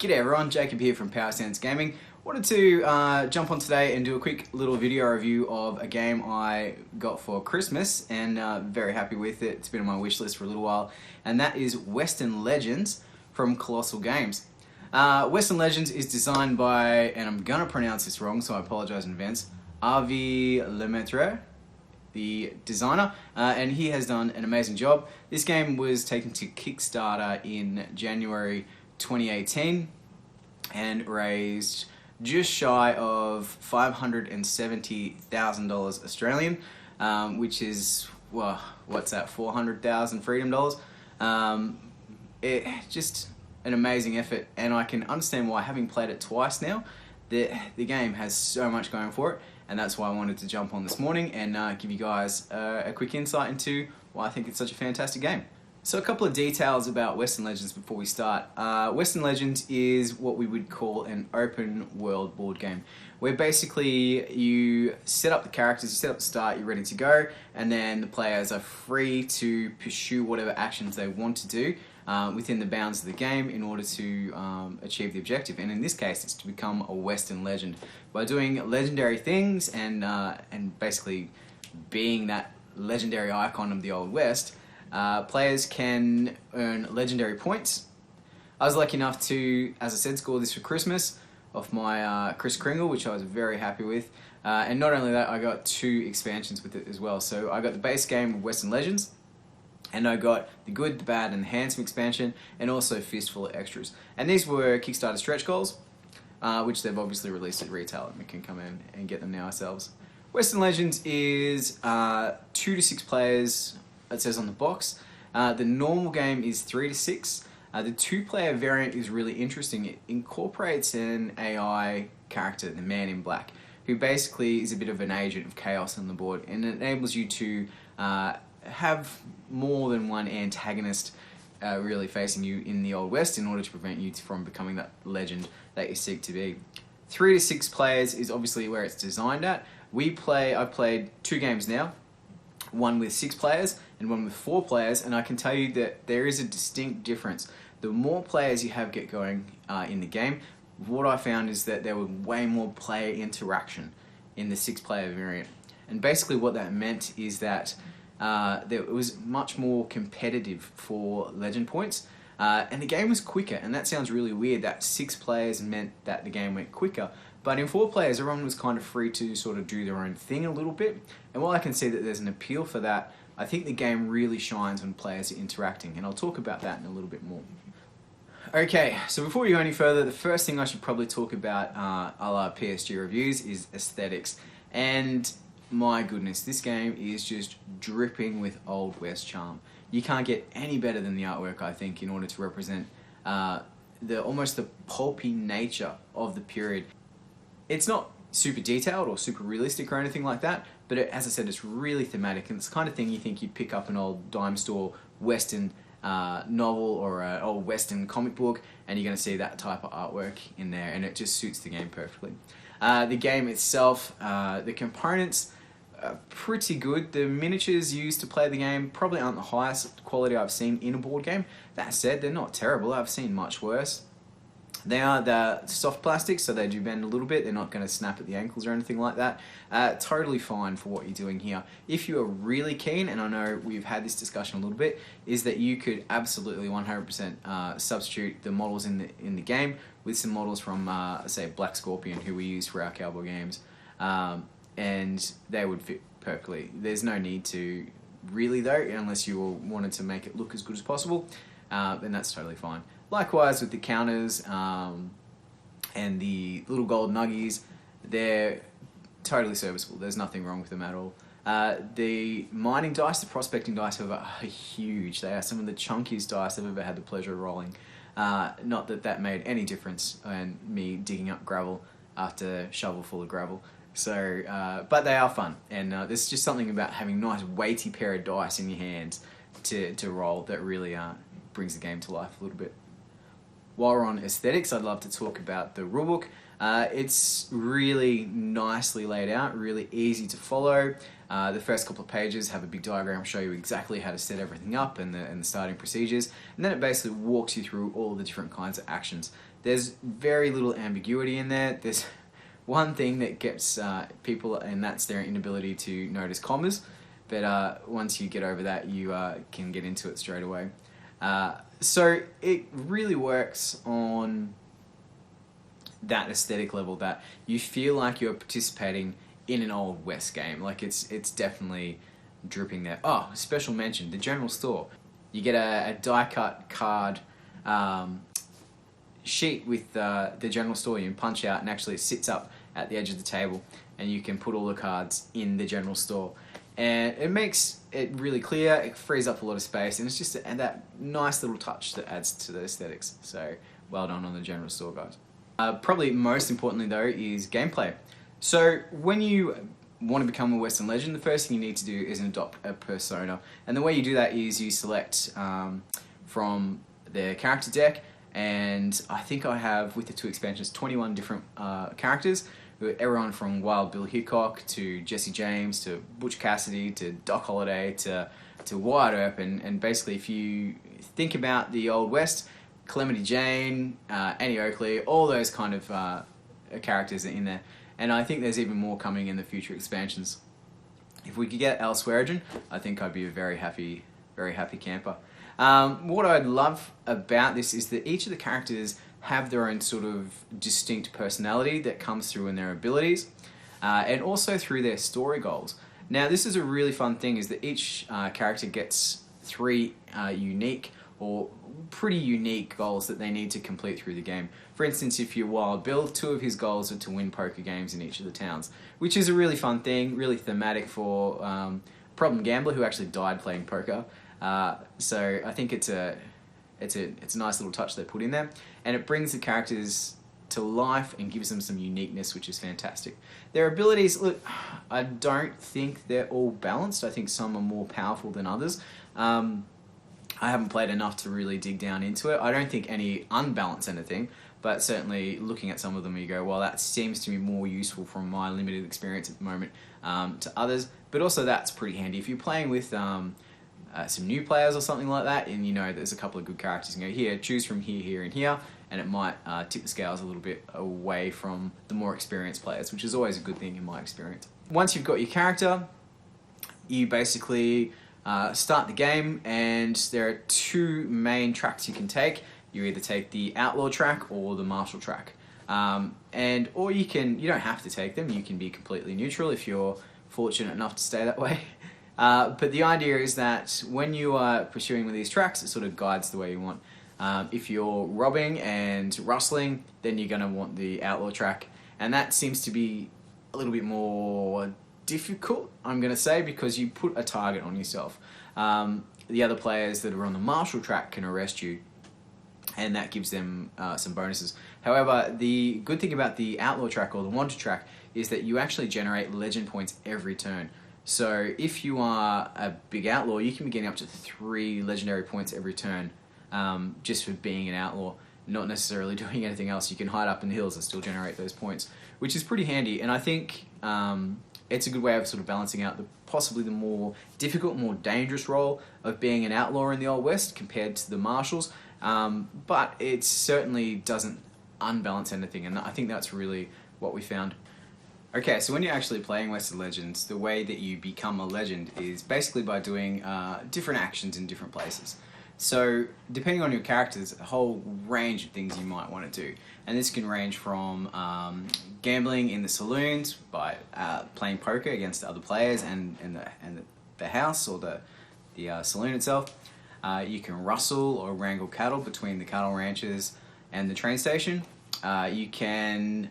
G'day everyone, Jacob here from Power Stance Gaming. Wanted to jump on today and do a quick little video review of a game I got for Christmas and very happy with it. It's been on my wish list for a little while, and that is Western Legends from Colossal Games. Western Legends is designed by, and I'm gonna pronounce this wrong so I apologize in advance, Avi Lemaitre, the designer, and he has done an amazing job. This game was taken to Kickstarter in January 2018 and raised just shy of $570,000 Australian, which is, well, what's that, 400,000 freedom dollars. Just an amazing effort, and I can understand why, having played it twice now, the game has so much going for it, and that's why I wanted to jump on this morning and give you guys a quick insight into why I think it's such a fantastic game. So a couple of details about Western Legends before we start. Western Legends is what we would call an open world board game, where basically you set up the characters, you set up the start, you're ready to go, and then the players are free to pursue whatever actions they want to do within the bounds of the game in order to achieve the objective. And in this case, it's to become a Western legend by doing legendary things and basically being that legendary icon of the Old West. Players can earn legendary points. I was lucky enough to, as I said, score this for Christmas off my Kris Kringle, which I was very happy with. And not only that, I got 2 expansions with it as well. So I got the base game of Western Legends, and I got the Good, the Bad, and the Handsome expansion, and also Fistful of extras. And these were Kickstarter stretch goals, which they've obviously released at retail, and we can come in and get them now ourselves. Western Legends is 2 to 6 players, it says on the box. The normal game is 3 to 6. The 2-player variant is really interesting. It incorporates an AI character, the Man in Black, who basically is a bit of an agent of chaos on the board, and it enables you to have more than one antagonist really facing you in the Old West in order to prevent you from becoming that legend that you seek to be. 3 to 6 players is obviously where it's designed at. I've played 2 games now, one with 6 players and one with 4 players, and I can tell you that there is a distinct difference. The more players you have get going in the game, what I found is that there was way more player interaction in the 6-player variant. And basically what that meant is that it was much more competitive for legend points, and the game was quicker. And that sounds really weird, that 6 players meant that the game went quicker. But in 4 players, everyone was kind of free to sort of do their own thing a little bit. And while I can see that there's an appeal for that, I think the game really shines when players are interacting. And I'll talk about that in a little bit more. Okay, so before we go any further, the first thing I should probably talk about a la PSG reviews is aesthetics. And my goodness, this game is just dripping with Old West charm. You can't get any better than the artwork, I think, in order to represent almost the pulpy nature of the period. It's not super detailed or super realistic or anything like that, but as I said, it's really thematic, and it's the kind of thing you think you'd pick up an old dime store Western novel or an old Western comic book, and you're going to see that type of artwork in there, and it just suits the game perfectly. The game itself, the components are pretty good. The miniatures used to play the game probably aren't the highest quality I've seen in a board game. That said, they're not terrible. I've seen much worse. They are the soft plastic, so they do bend a little bit. They're not going to snap at the ankles or anything like that. Totally fine for what you're doing here. If you are really keen, and I know we've had this discussion a little bit, is that you could absolutely 100% substitute the models in the game with some models from, say, Black Scorpion, who we use for our cowboy games, and they would fit perfectly. There's no need to really, though, unless you wanted to make it look as good as possible, then that's totally fine. Likewise with the counters and the little gold nuggies, they're totally serviceable. There's nothing wrong with them at all. The mining dice, the prospecting dice, however, are huge. They are some of the chunkiest dice I've ever had the pleasure of rolling. Not that that made any difference in me digging up gravel after a shovel full of gravel. So, but they are fun, and there's just something about having a nice weighty pair of dice in your hands to roll that really brings the game to life a little bit. While we're on aesthetics, I'd love to talk about the rulebook. It's really nicely laid out, really easy to follow. The first couple of pages have a big diagram, show you exactly how to set everything up and the starting procedures, and then it basically walks you through all the different kinds of actions. There's very little ambiguity in there. There's one thing that gets people, and that's their inability to notice commas, but once you get over that, you can get into it straight away. So it really works on that aesthetic level, that you feel like you're participating in an Old West game. Like it's definitely dripping there. Oh, special mention, the general store. You get a die cut card sheet with the general store. You can punch out, and actually it sits up at the edge of the table, and you can put all the cards in the general store. And it makes it really clear, it frees up a lot of space, and it's just that nice little touch that adds to the aesthetics. So well done on the general store, guys. Probably most importantly though is gameplay. So when you want to become a Western legend, the first thing you need to do is adopt a persona. And the way you do that is you select from the character deck, and I think I have, with the 2 expansions, 21 different characters. Everyone from Wild Bill Hickok to Jesse James to Butch Cassidy to Doc Holliday to Wyatt Earp, and basically if you think about the Old West, Calamity Jane, Annie Oakley, all those kind of characters are in there. And I think there's even more coming in the future expansions. If we could get Al Swearingen, I think I'd be a very happy camper. What I love about this is that each of the characters have their own sort of distinct personality that comes through in their abilities, and also through their story goals. Now this is a really fun thing, is that each character gets 3 unique or pretty unique goals that they need to complete through the game. For instance, if you're Wild Bill, 2 of his goals are to win poker games in each of the towns, which is a really fun thing, really thematic for Problem Gambler, who actually died playing poker. So I think it's a nice little touch they put in there, and it brings the characters to life and gives them some uniqueness, which is fantastic. Their abilities, look, I don't think they're all balanced. I think some are more powerful than others. I haven't played enough to really dig down into it. I don't think any unbalance anything, but certainly looking at some of them you go, well, that seems to be more useful from my limited experience at the moment to others. But also that's pretty handy if you're playing with some new players or something like that, and you know there's a couple of good characters, and go, here, choose from here, here, and here, and it might tip the scales a little bit away from the more experienced players, which is always a good thing in my experience. Once you've got your character, you basically start the game, and there are 2 main tracks you can take. You either take the Outlaw track or the Martial track, or you don't have to take them. You can be completely neutral if you're fortunate enough to stay that way. But the idea is that when you are pursuing with these tracks, it sort of guides the way you want. If you're robbing and rustling, then you're going to want the Outlaw track, and that seems to be a little bit more difficult, I'm going to say, because you put a target on yourself. The other players that are on the Martial track can arrest you, and that gives them some bonuses. However, the good thing about the Outlaw track or the Wanted track is that you actually generate legend points every turn. So if you are a big outlaw, you can be getting up to 3 legendary points every turn, just for being an outlaw, not necessarily doing anything else. You can hide up in the hills and still generate those points, which is pretty handy. And I think it's a good way of sort of balancing out possibly the more difficult, more dangerous role of being an outlaw in the Old West compared to the marshals. But it certainly doesn't unbalance anything, and I think that's really what we found. Okay, so when you're actually playing Western Legends, the way that you become a legend is basically by doing different actions in different places. So depending on your character, there's a whole range of things you might want to do, and this can range from gambling in the saloons by playing poker against other players and the house or the saloon itself. You can rustle or wrangle cattle between the cattle ranches and the train station. You can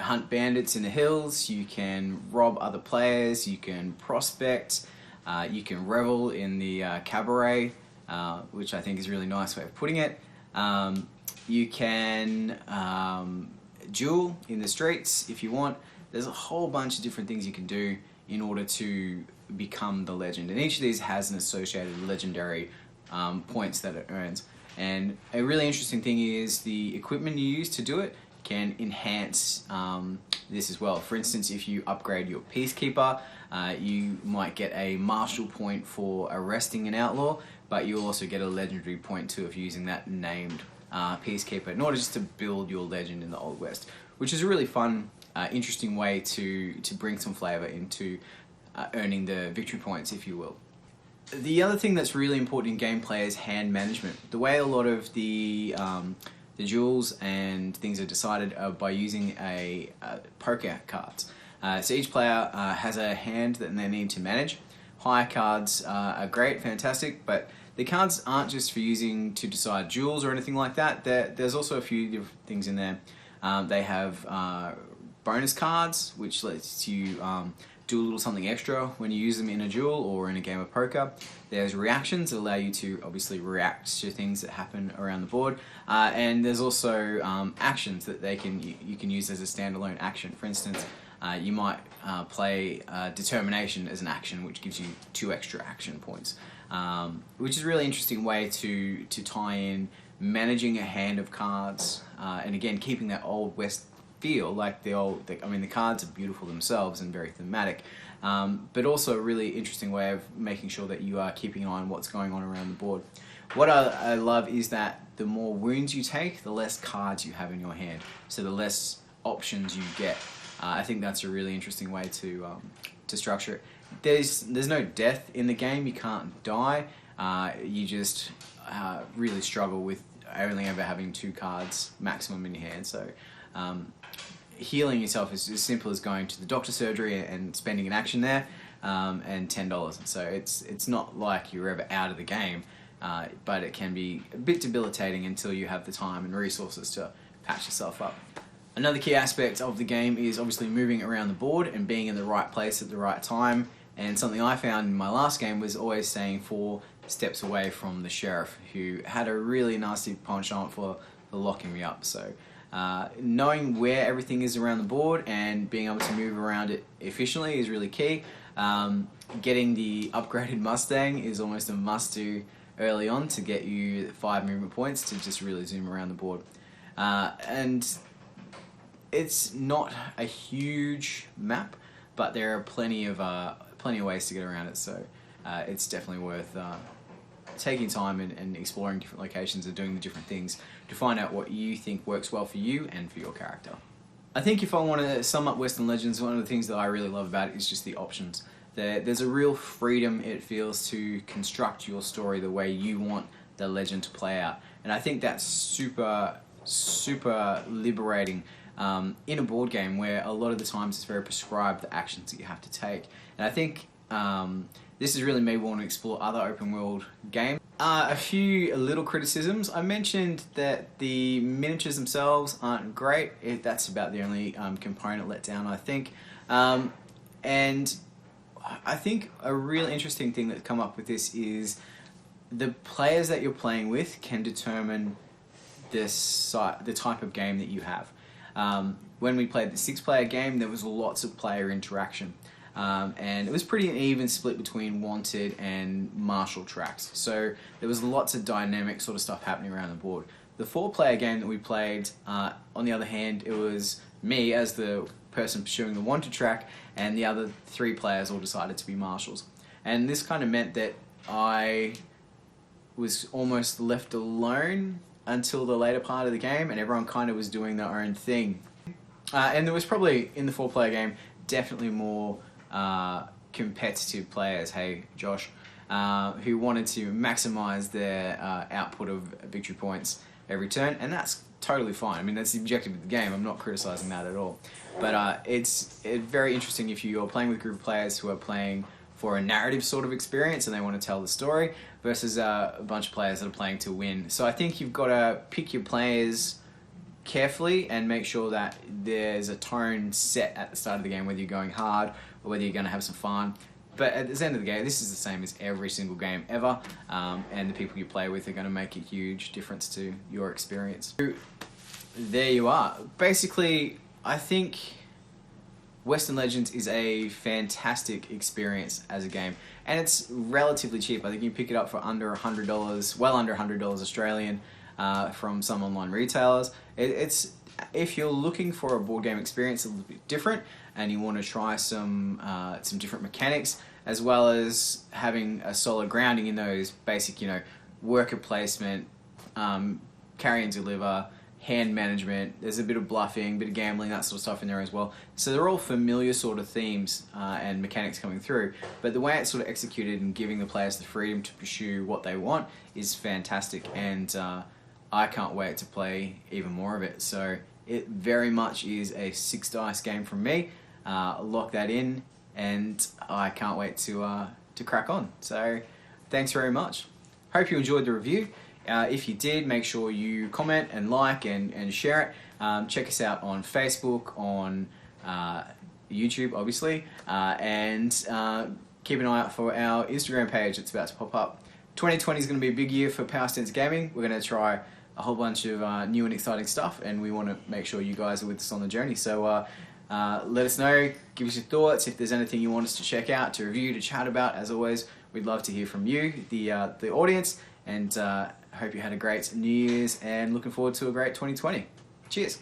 hunt bandits in the hills. You can rob other players. You can prospect. You can revel in the cabaret, which I think is a really nice way of putting it. You can duel in the streets if you want. There's a whole bunch of different things you can do in order to become the legend, and each of these has an associated legendary points that it earns. And a really interesting thing is the equipment you use to do it can enhance this as well. For instance, if you upgrade your Peacekeeper, you might get a martial point for arresting an outlaw, but you'll also get a legendary point too if you're using that named Peacekeeper in order just to build your legend in the Old West, which is a really fun, interesting way to bring some flavour into earning the victory points, if you will. The other thing that's really important in gameplay is hand management. The way a lot of the jewels and things are decided are by using poker cards. So each player has a hand that they need to manage. Higher cards are great, fantastic, but the cards aren't just for using to decide jewels or anything like that. There's also a few different things in there. They have bonus cards, which lets you do a little something extra when you use them in a duel or in a game of poker. There's reactions that allow you to obviously react to things that happen around the board, and there's also actions that you can use as a standalone action. For instance, you might play determination as an action, which gives you 2 extra action points, which is a really interesting way to tie in managing a hand of cards, and again keeping that Old West feel. Like the cards are beautiful themselves and very thematic, but also a really interesting way of making sure that you are keeping an eye on what's going on around the board. What I love is that the more wounds you take, the less cards you have in your hand, so the less options you get. I think that's a really interesting way to structure it. There's no death in the game. You can't die. You just really struggle with only ever having 2 cards maximum in your hand. So healing yourself is as simple as going to the doctor's surgery and spending an action there, and $10. So it's not like you're ever out of the game, but it can be a bit debilitating until you have the time and resources to patch yourself up. Another key aspect of the game is obviously moving around the board and being in the right place at the right time. And something I found in my last game was always staying 4 steps away from the sheriff, who had a really nasty penchant for locking me up. So knowing where everything is around the board and being able to move around it efficiently is really key. Getting the upgraded Mustang is almost a must-do early on to get you 5 movement points to just really zoom around the board. And it's not a huge map, but there are plenty of ways to get around it. So it's definitely worth taking time and exploring different locations and doing the different things to find out what you think works well for you and for your character. I think if I want to sum up Western Legends, one of the things that I really love about it is just the options. There's a real freedom it feels to construct your story the way you want the legend to play out, and I think that's super liberating in a board game where a lot of the times it's very prescribed, the actions that you have to take. And I think this has really made me want to explore other open world games. A few little criticisms. I mentioned that the miniatures themselves aren't great. That's about the only component let down, I think. And I think a really interesting thing that's come up with this is the players that you're playing with can determine the type of game that you have. When we played the 6-player game, there was lots of player interaction. And it was pretty an even split between wanted and martial tracks. So there was lots of dynamic sort of stuff happening around the board. The 4-player game that we played, on the other hand, it was me as the person pursuing the wanted track, and the other 3 players all decided to be marshals. And this kind of meant that I was almost left alone until the later part of the game, and everyone kind of was doing their own thing. And there was probably, in the 4-player game, definitely more competitive players, hey Josh, who wanted to maximize their output of victory points every turn, and that's totally fine. I mean, that's the objective of the game. I'm not criticizing that at all. But it's very interesting if you're playing with a group of players who are playing for a narrative sort of experience and they want to tell the story versus a bunch of players that are playing to win. So I think you've got to pick your players carefully and make sure that there's a tone set at the start of the game, whether you're going hard or whether you're going to have some fun. But at the end of the game, this is the same as every single game ever, and the people you play with are going to make a huge difference to your experience. So, there you are. Basically, I think Western Legends is a fantastic experience as a game, and it's relatively cheap. I think you can pick it up for under $100, well under $100 Australian, from some online retailers. It's if you're looking for a board game experience a little bit different and you want to try some different mechanics, as well as having a solid grounding in those basic, worker placement, carry and deliver, hand management, there's a bit of bluffing, a bit of gambling, that sort of stuff in there as well. So they're all familiar sort of themes and mechanics coming through, but the way it's sort of executed and giving the players the freedom to pursue what they want is fantastic, and I can't wait to play even more of it. So it very much is a 6 dice game from me. Lock that in, and I can't wait to crack on. So thanks very much. Hope you enjoyed the review. If you did, make sure you comment and like and share it. Check us out on Facebook, on YouTube, obviously, and keep an eye out for our Instagram page. It's about to pop up. 2020 is going to be a big year for Power Stance Gaming. We're going to try a whole bunch of new and exciting stuff, and we want to make sure you guys are with us on the journey. So let us know, give us your thoughts. If there's anything you want us to check out, to review, to chat about, as always, we'd love to hear from you, the audience, and hope you had a great New Year's and looking forward to a great 2020. Cheers.